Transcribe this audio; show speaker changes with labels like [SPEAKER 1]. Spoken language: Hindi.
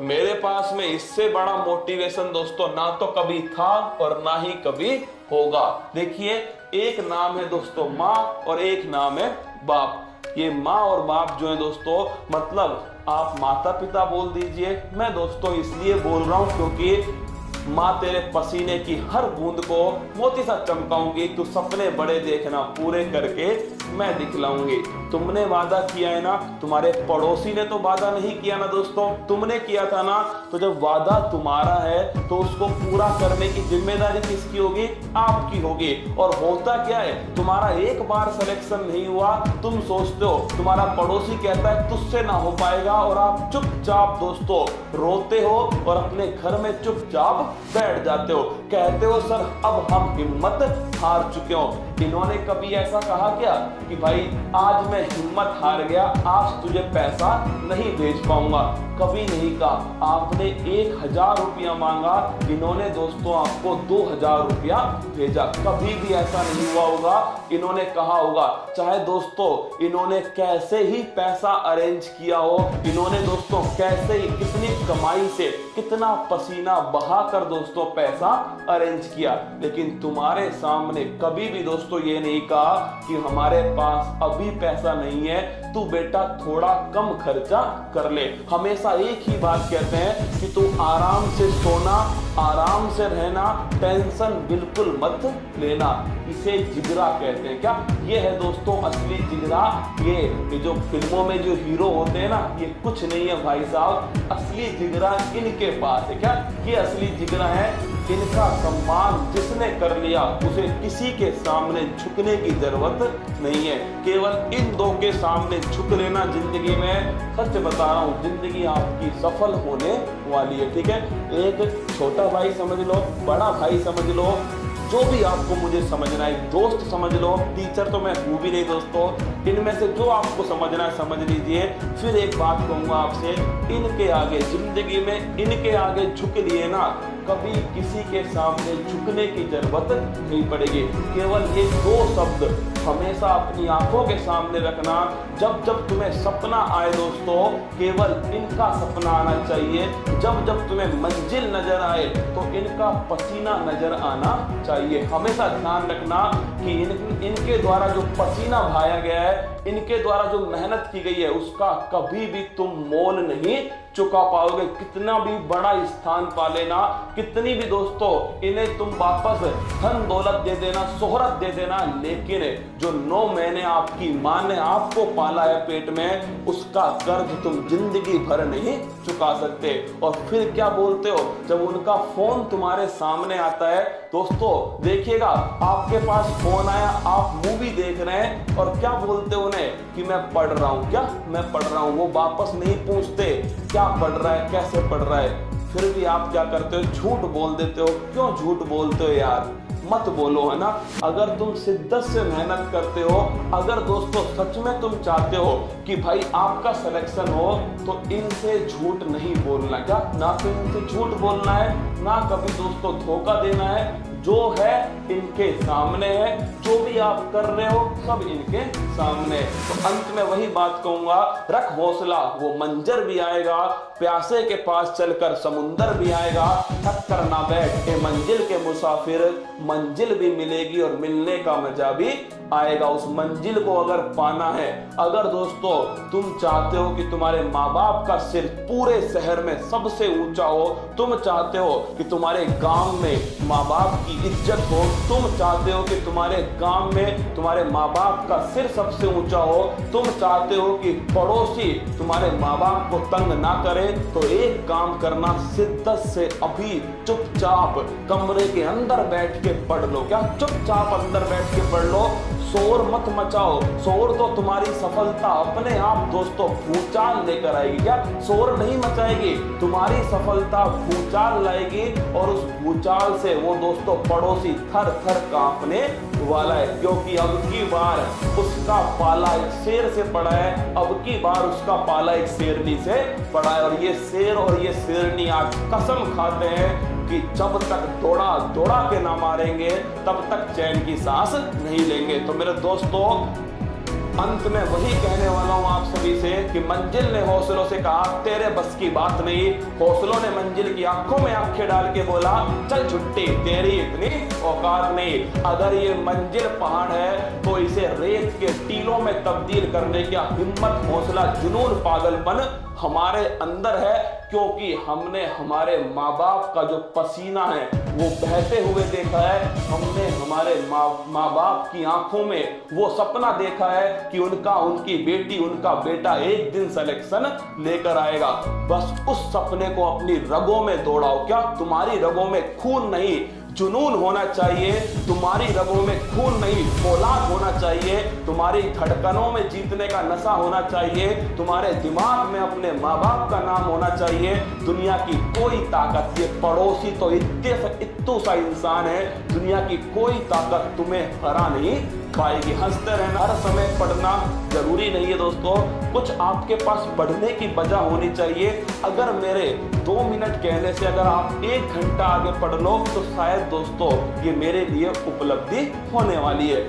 [SPEAKER 1] मेरे पास में इससे बड़ा मोटिवेशन दोस्तों ना तो कभी था और ना ही कभी होगा। देखिए, एक नाम है दोस्तों माँ और एक नाम है बाप। ये माँ और बाप जो है दोस्तों, मतलब आप माता पिता बोल दीजिए। मैं दोस्तों इसलिए बोल रहा हूं क्योंकि माँ तेरे पसीने की हर बूंद को मोती सा चमकाऊंगी। तू सपने बड़े देखना, पूरे करके मैं दिखलाऊंगी। तुमने वादा किया है ना, तुम्हारे पड़ोसी ने तो वादा नहीं किया ना दोस्तों, तुमने किया था ना। तो जब वादा तुम्हारा है तो उसको पूरा करने की जिम्मेदारी किसकी होगी? आपकी होगी। और होता क्या है, तुम्हारा एक बार सिलेक्शन नहीं हुआ, तुम सोचते हो तुम्हारा पड़ोसी कहता है तुझसे ना हो पाएगा, और आप चुपचाप दोस्तों रोते हो और अपने घर में चुपचाप बैठ जाते हो। कहते हो सर अब हम हिम्मत हार चुके हो। इन्होंने कभी ऐसा कहा क्या कि भाई आज मैं हिम्मत हार गया, आज तुझे पैसा नहीं भेज पाऊंगा? कभी नहीं कहा। आपने 1000 रुपया मांगा, इन्होंने दोस्तों आपको 2000 रुपया भेजा। कभी भी ऐसा नहीं हुआ होगा। इन्होंने कहा होगा, चाहे दोस्तों इन्होंने कैसे ही पैसा अरेंज किया हो, इन्होंने दोस्तों कैसे ही कितनी कमाई से कितना पसीना बहाकर दोस्तों पैसा अरेंज किया, लेकिन तुम्हारे सामने कभी भी दोस्तों ये नहीं कहा कि हमारे पास अभी पैसा नहीं है, तू बेटा थोड़ा कम खर्चा कर ले। हमेशा एक ही बात कहते हैं कि तू आराम से सोना, आराम से रहना, टेंशन बिल्कुल मत लेना। इसे जिगरा कहते हैं। क्या ये है दोस्तों असली जिगरा? ये जो फिल्मों में जो हीरो होते हैं ना, ये कुछ नहीं है भाई साहब। असली जिगरा इनके पास है। क्या ये असली जिगरा है? इनका सम्मान जिसने कर लिया उसे किसी के सामने झुकने की जरूरत नहीं है। केवल इन दो के सामने झुक लेना जिंदगी में, सच बता रहा हूं, जिंदगी आपकी सफल होने वाली है। ठीक है, एक छोटा भाई समझ लो, बड़ा भाई समझ लो, जो भी आपको मुझे समझना है, दोस्त समझ लो, टीचर तो मैं हूं भी नहीं दोस्तों, इनमें से जो आपको समझना है समझ लीजिए। फिर एक बात कहूंगा आपसे, इनके आगे जिंदगी में इनके आगे झुक लिए ना, कभी किसी के सामने झुकने की जरूरत नहीं पड़ेगी। केवल ये दो शब्द हमेशा अपनी आंखों के सामने रखना। जब जब तुम्हें सपना आए दोस्तों, केवल इनका सपना आना चाहिए। जब जब तुम्हें मंजिल नजर आए तो इनका पसीना नजर आना चाहिए। हमेशा ध्यान रखना कि इनके द्वारा जो पसीना बहाया गया है, इनके द्वारा जो मेहनत की गई है, उसका कभी भी तुम मोल नहीं चुका पाओगे। कितना भी बड़ा स्थान पा लेना, कितनी भी दोस्तों इन्हें तुम वापस धन दौलत दे देना, शोहरत दे देना, लेकिन जो 9 महीने आपकी मां ने आपको पाला है पेट में, उसका कर्ज तुम जिंदगी भर नहीं चुका सकते। और फिर क्या बोलते हो जब उनका फोन तुम्हारे सामने आता है? दोस्तों देखिएगा, आपके पास फोन आया, आप मूवी देख रहे हैं और क्या बोलते हो उन्हें कि मैं पढ़ रहा हूं। क्या मैं पढ़ रहा हूं? वो वापस नहीं पूछते क्या पढ़ रहा है, कैसे पढ़ रहा है। फिर भी आप क्या करते हो? झूठ बोल देते हो। क्यों झूठ बोलते हो यार? मत बोलो, है ना। अगर तुम शिद्दत से मेहनत करते हो, अगर दोस्तों सच में तुम चाहते हो कि भाई आपका सिलेक्शन हो, तो इनसे झूठ नहीं बोलना। क्या ना तो इनसे झूठ बोलना है, ना कभी दोस्तों धोखा देना है। जो है इनके सामने है, जो भी आप कर रहे हो सब इनके सामने। तो अंत में वही बात कहूंगा, रख हौसला, वो मंजर भी आएगा। प्यासे के पास चलकर समुंदर भी आएगा। थक कर ना बैठ के मंजिल के मुसाफिर, मंजिल भी मिलेगी और मिलने का मजा भी आएगा। उस मंजिल को अगर पाना है, अगर दोस्तों तुम चाहते हो कि तुम्हारे माँ बाप का सिर पूरे शहर में सबसे ऊंचा हो, तुम चाहते हो कि तुम्हारे गांव में माँ बाप की इज्जत हो, तुम चाहते हो कि तुम्हारे गांव में तुम्हारे माँ बाप का सिर सबसे ऊंचा हो, तुम चाहते हो कि पड़ोसी तुम्हारे माँ बाप को तंग ना करे, तो एक काम करना, शिद्दत से अभी चुपचाप कमरे के अंदर बैठ के पढ़ लो। क्या चुपचाप अंदर बैठ के पढ़ लो, शोर मत मचाओ। शोर तो तुम्हारी सफलता अपने आप दोस्तों भूचाल लेकर आएगी। क्या शोर नहीं मचाएगी, तुम्हारी सफलता भूचाल लाएगी, और उस भूचाल से वो दोस्तों पड़ोसी थर थर कांपने वाला है। क्योंकि अब की बार उसका पाला एक शेर से पड़ा है, अब की बार उसका पाला एक शेरनी से पड़ा है। और ये शेर और ये शेरनी आज कसम खाते हैं कि जब तक दौड़ा दौड़ा के ना मारेंगे, तब तक चैन की सांस नहीं लेंगे। तो मेरे दोस्तों अंत में वही कहने वाला हूं आप सभी से कि मंजिल ने हौसलों से कहा तेरे बस की बात नहीं, हौसलों ने मंजिल की आंखों में आंखें डाल के बोला चल छुट्टी तेरी इतनी औकात नहीं। अगर ये मंजिल पहाड़ है तो इसे रेत के टीलों में तब्दील करने की हिम्मत, हौसला, जुनून, पागलपन हमारे अंदर है, क्योंकि हमने हमारे माँ बाप का जो पसीना है वो बहते हुए देखा है। हमने हमारे माँ बाप की आंखों में वो सपना देखा है कि उनकी बेटी, उनका बेटा एक दिन सिलेक्शन लेकर आएगा। बस उस सपने को अपनी रगों में दौड़ाओ। क्या तुम्हारी रगों में खून नहीं जुनून होना चाहिए? तुम्हारी रगों में खून नहीं फौलाद होना चाहिए। तुम्हारी धड़कनों में जीतने का नशा होना चाहिए। तुम्हारे दिमाग में अपने माँ बाप का नाम होना चाहिए। दुनिया की कोई ताकत, ये पड़ोसी तो इत्तू सा इंसान है, दुनिया की कोई ताकत तुम्हें हरा नहीं पाएगी। हंसते रहना, हर समय पढ़ना जरूरी नहीं है दोस्तों, कुछ आपके पास पढ़ने की वजह होनी चाहिए। अगर मेरे 2 मिनट कहने से अगर आप 1 घंटा आगे पढ़ लो तो शायद दोस्तों ये मेरे लिए उपलब्धि होने वाली है।